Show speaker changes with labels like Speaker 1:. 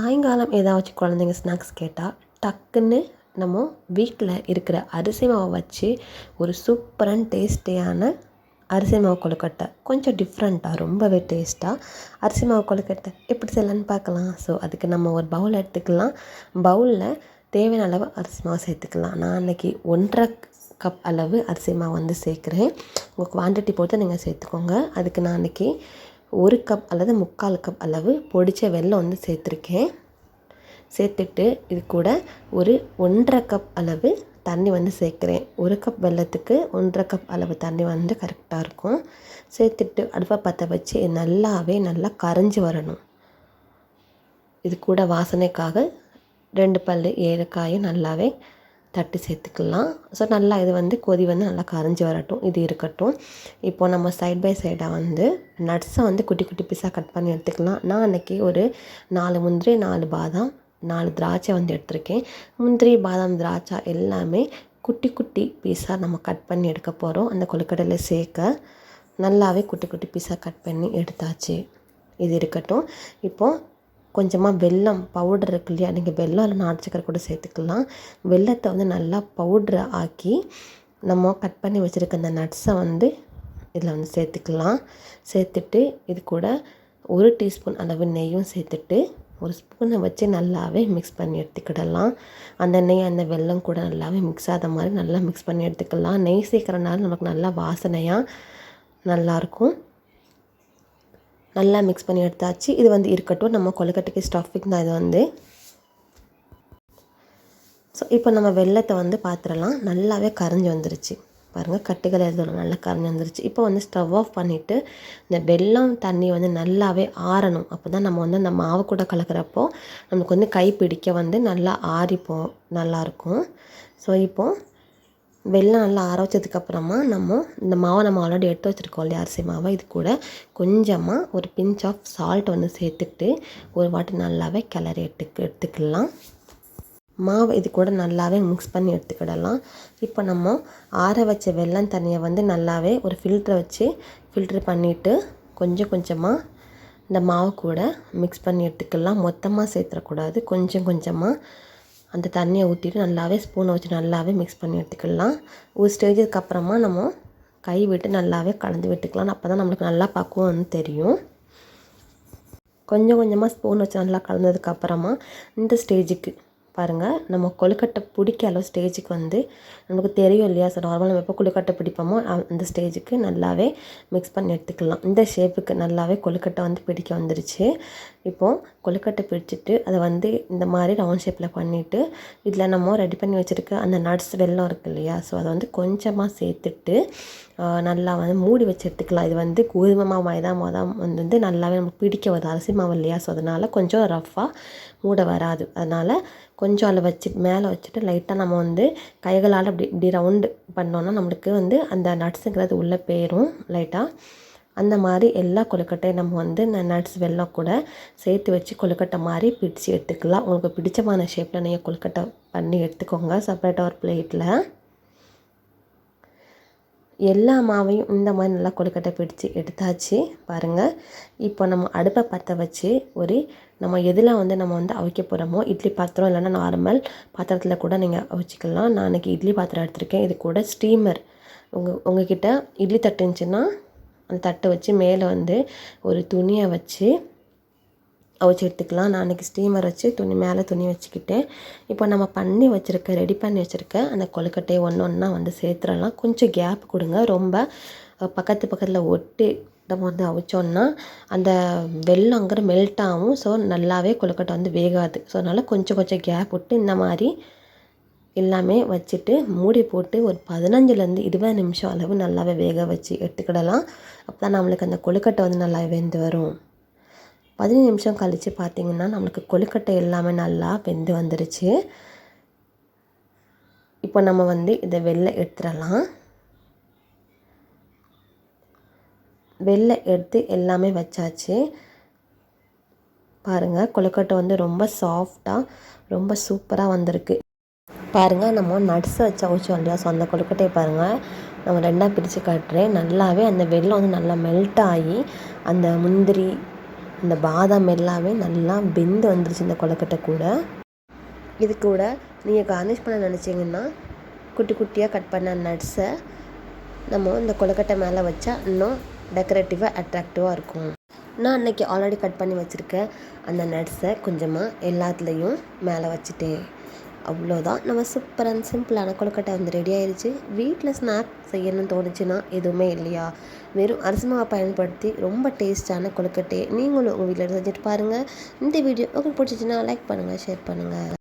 Speaker 1: சாயங்காலம் ஏதாச்சும் குழந்தைங்க ஸ்நாக்ஸ் கேட்டால் டக்குன்னு நம்ம வீட்டில் இருக்கிற அரிசி மாவை வச்சு ஒரு சூப்பரான டேஸ்டியான அரிசி மாவு கொழுக்கட்டை கொஞ்சம் டிஃப்ரெண்ட்டாக ரொம்பவே டேஸ்ட்டாக அரிசி மாவு கொழுக்கட்டை எப்படி செய்யலான்னு பார்க்கலாம். ஸோ அதுக்கு நம்ம ஒரு பவுல் எடுத்துக்கலாம். பவுலில் தேவையான அளவு அரிசி மாவு சேர்த்துக்கலாம். நான் அன்றைக்கி 1.5 கப் அளவு அரிசி மாவு வந்து சேர்க்குறேன். உங்கள் குவான்டிட்டி பொறுத்து நீங்கள் சேர்த்துக்கோங்க. அதுக்கு நான் அன்றைக்கி 1 கப் அல்லது 3/4 கப் அளவு பொடித்த வெல்லம் வந்து சேர்த்துருக்கேன். சேர்த்துட்டு இது கூட ஒரு 1.5 கப் அளவு தண்ணி வந்து சேர்க்குறேன். 1 கப் வெல்லத்துக்கு 1.5 கப் அளவு தண்ணி வந்து கரெக்டாக இருக்கும். சேர்த்துட்டு அடுப்பை பற்ற வச்சு நல்லா கரைஞ்சி வரணும். இது கூட வாசனைக்காக 2 பல் ஏலக்காயும் நல்லாவே தட்டி சேர்த்துக்கலாம். ஸோ நல்லா இது வந்து கொதி வந்து நல்லா கரைஞ்சி வரட்டும். இது இருக்கட்டும். இப்போது நம்ம சைட் பை சைடாக வந்து நட்ஸை வந்து குட்டி குட்டி பீஸாக கட் பண்ணி எடுத்துக்கலாம். நான் அன்றைக்கி ஒரு 4 முந்திரி, 4 பாதாம், 4 திராட்சை வந்து எடுத்திருக்கேன். முந்திரி, பாதாம், திராட்சை எல்லாமே குட்டி குட்டி பீஸாக நம்ம கட் பண்ணி எடுக்க போகிறோம். அந்த கொழுக்கட்டையில் சேர்க்க நல்லாவே குட்டி குட்டி பீஸாக கட் பண்ணி எடுத்தாச்சு. இது இருக்கட்டும். இப்போது கொஞ்சமாக வெல்லம் பவுடர் இருக்கு இல்லையா, நீங்கள் வெல்லம் இல்லை நாட்டு சக்கரை கூட சேர்த்துக்கலாம். வெல்லத்தை வந்து நல்லா பவுட்ரு ஆக்கி நம்ம கட் பண்ணி வச்சுருக்க அந்த நட்ஸை வந்து இதில் வந்து சேர்த்துக்கலாம். சேர்த்துட்டு இது கூட 1 டீஸ்பூன் அளவு நெய்யும் சேர்த்துட்டு ஒரு ஸ்பூனை வச்சு நல்லாவே மிக்ஸ் பண்ணி எடுத்துக்கிடலாம். அந்த நெய் அந்த வெல்லம் கூட நல்லாவே மிக்ஸ் ஆகாத மாதிரி நல்லா மிக்ஸ் பண்ணி எடுத்துக்கலாம். நெய் சேர்க்குறனால நமக்கு நல்லா வாசனையாக நல்லாயிருக்கும். நல்லா மிக்ஸ் பண்ணி எடுத்தாச்சு. இது வந்து இருக்கட்டும். நம்ம கொழுக்கட்டைக்கு ஸ்டஃபிங் தான் இது வந்து. ஸோ இப்போ நம்ம வெல்லத்தை வந்து பார்த்துடலாம். நல்லாவே கரைஞ்சி வந்துருச்சு பாருங்கள். கட்டுகள் எதுவும் நல்லா கரைஞ்சி வந்துருச்சு. இப்போ வந்து ஸ்டவ் ஆஃப் பண்ணிவிட்டு இந்த வெல்லம் தண்ணி வந்து நல்லாவே ஆறணும். அப்போ தான் நம்ம வந்து அந்த மாவு கூட கலக்கிறப்போ நமக்கு வந்து கை பிடிக்க வந்து நல்லா ஆறிப்போம், நல்லாயிருக்கும். ஸோ இப்போது வெல்லம் நல்லா ஆற வச்சதுக்கப்புறமா நம்ம இந்த மாவை நம்ம ஆல்ரெடி எடுத்து வச்சுருக்கோம் இல்லையா அரிசி மாவை, இது கூட கொஞ்சமாக ஒரு பிஞ்ச் ஆஃப் சால்ட் வந்து சேர்த்துட்டு ஒரு வாட்டி நல்லாவே கிளறி எடுத்துக்கலாம். மாவு இது கூட நல்லாவே மிக்ஸ் பண்ணி எடுத்துக்கிடலாம். இப்போ நம்ம ஆற வச்ச வெல்லம் தண்ணியை வந்து நல்லாவே ஒரு ஃபில்ட்ரை வச்சு ஃபில்ட்ரு பண்ணிவிட்டு கொஞ்சம் கொஞ்சமாக இந்த மாவு கூட மிக்ஸ் பண்ணி எடுத்துக்கலாம். மொத்தமாக சேர்த்துடக்கூடாது. கொஞ்சம் கொஞ்சமாக அந்த தண்ணியை ஊற்றிட்டு நல்லாவே ஸ்பூனை வச்சு நல்லாவே மிக்ஸ் பண்ணி எடுத்துக்கலாம். ஒரு ஸ்டேஜுக்கு அப்புறமா நம்ம கை விட்டு நல்லாவே கலந்து விட்டுக்கலாம். அப்போ தான் நம்மளுக்கு நல்லா பக்குவம் வந்து தெரியும். கொஞ்சம் கொஞ்சமாக ஸ்பூன் வச்சு நல்லா கலந்ததுக்கப்புறமா இந்த ஸ்டேஜுக்கு பாருங்கள், நம்ம கொழுக்கட்டை பிடிக்க அளவு ஸ்டேஜுக்கு வந்து நமக்கு தெரியும் இல்லையா. ஸோ நார்மலாக நம்ம எப்போ கொழுக்கட்டை பிடிப்போமோ அந்த ஸ்டேஜுக்கு நல்லாவே மிக்ஸ் பண்ணி எடுத்துக்கலாம். இந்த ஷேப்புக்கு நல்லாவே கொழுக்கட்டை வந்து பிடிக்க வந்துருச்சு. இப்போது கொழுக்கட்டை பிடிச்சிட்டு அதை வந்து இந்த மாதிரி ரவுண்ட் ஷேப்பில் பண்ணிவிட்டு இதில் நம்ம ரெடி பண்ணி வச்சுருக்க அந்த நட்ஸ் வெல்லம் இருக்குது இல்லையா, ஸோ அதை வந்து கொஞ்சமாக சேர்த்துட்டு நல்லா வந்து மூடி வச்சு எடுத்துக்கலாம். இது வந்து கோதுமை மாவு, மைதா மாவு வந்து நல்லாவே நமக்கு பிடிக்க வருது அரிசி மாவு இல்லையா. ஸோ அதனால் கொஞ்சம் ரஃப்பாக மூட வராது. அதனால் கொஞ்சம் அதில் வச்சுட்டு மேலே வச்சுட்டு லைட்டாக நம்ம வந்து கைகளால் இப்படி ரவுண்டு பண்ணோன்னா நம்மளுக்கு வந்து அந்த நட்ஸுங்கிறது உள்ளே போயிடும் லைட்டாக. அந்த மாதிரி எல்லா கொழுக்கட்டையும் நம்ம வந்து இந்த நட்ஸ் வெல்லம் கூட சேர்த்து வச்சு கொழுக்கட்டை மாதிரி பிடிச்சி எடுத்துக்கலாம். உங்களுக்கு பிடிச்சமான ஷேப்பில் நீங்கள் கொழுக்கட்டை பண்ணி எடுத்துக்கோங்க. செப்பரேட்டாக ஒரு பிளேட்டில் எல்லா மாவையும் இந்த மாதிரி நல்லா கொழுக்கட்டை பிடிச்சி எடுத்தாச்சு பாருங்கள். இப்போ நம்ம அடுப்பை பற்ற வச்சு நம்ம எதில் வந்து நம்ம வந்து அவிக்க போகிறோமோ, இட்லி பாத்திரம் இல்லைன்னா நார்மல் பாத்திரத்தில் கூட நீங்கள் அவிச்சிக்கலாம். நான் இன்றைக்கி இட்லி பாத்திரம் எடுத்திருக்கேன். இது கூட ஸ்டீமர் உங்ககிட்ட இட்லி தட்டு இருந்துச்சுன்னா அந்த தட்டை வச்சு மேலே வந்து ஒரு துணியை வச்சு அவிச்சு எடுத்துக்கலாம். நான் அன்றைக்கி ஸ்டீமர் வச்சு மேலே துணி வச்சுக்கிட்டேன். இப்போ நம்ம ரெடி பண்ணி வச்சுருக்க அந்த கொழுக்கட்டையை ஒன்றா வந்து சேர்த்துடலாம். கொஞ்சம் கேப் கொடுங்க. ரொம்ப பக்கத்தில் ஒட்டி நம்ம வந்து அவிச்சோன்னா அந்த வெல்லங்கிற மெல்ட் ஆகும். ஸோ நல்லாவே கொழுக்கட்டை வந்து வேகாது. ஸோ அதனால் கொஞ்சம் கேப் விட்டு இந்த மாதிரி எல்லாமே வச்சுட்டு மூடி போட்டு ஒரு 15லேருந்து 20 நிமிஷம் அளவு நல்லாவே வேக வச்சு எடுத்துக்கிடலாம். அப்போ தான் நம்மளுக்கு அந்த கொழுக்கட்டை வந்து நல்லா வெந்து வரும். 15 நிமிஷம் கழித்து பார்த்திங்கன்னா நம்மளுக்கு கொழுக்கட்டை எல்லாமே நல்லா வெந்து வந்துருச்சு. இப்போ நம்ம வந்து இதை வெளில எடுத்துடலாம். வெளில எடுத்து எல்லாமே வச்சாச்சு பாருங்கள். கொழுக்கட்டை வந்து ரொம்ப சாஃப்டாக ரொம்ப சூப்பராக வந்திருக்கு பாருங்கள். நம்ம நட்ஸை வச்சு அவிச்சோம் இல்லையா, ஸோ அந்த கொழுக்கட்டையை பாருங்கள் நம்ம ரெண்டாக பிரித்து காட்டுறேன். நல்லாவே அந்த வெல்லம் வந்து நல்லா மெல்ட் ஆகி அந்த முந்திரி இந்த பாதாம் எல்லாமே நல்லா வெந்து வந்துருச்சு இந்த கொழுக்கட்டை கூட. இது கூட நீங்கள் கார்னிஷ் பண்ண நினச்சிங்கன்னா குட்டி குட்டியாக கட் பண்ண நட்ஸை நம்ம இந்த கொழுக்கட்டை மேலே வச்சா இன்னும் டெக்கரேட்டிவாக அட்ராக்டிவாக இருக்கும். நான் அன்றைக்கி ஆல்ரெடி கட் பண்ணி வச்சுருக்கேன் அந்த நட்ஸை கொஞ்சமாக எல்லாத்துலேயும் மேலே வச்சுட்டேன். அவ்வளோதான், நம்ம சூப்பர் அண்ட் சிம்பிளான கொழுக்கட்டை வந்து ரெடி ஆயிடுச்சு. வீட்டில் ஸ்நாக் செய்யணும்னு தோணுச்சுன்னா எதுவுமே இல்லையா, வெறும் அரிசி மாவை பயன்படுத்தி ரொம்ப டேஸ்டான கொழுக்கட்டையை நீங்களும் உங்கள் வீட்டில் செஞ்சுட்டு பாருங்கள். இந்த வீடியோ உங்களுக்கு பிடிச்சிச்சின்னா லைக் பண்ணுங்கள், ஷேர் பண்ணுங்கள்.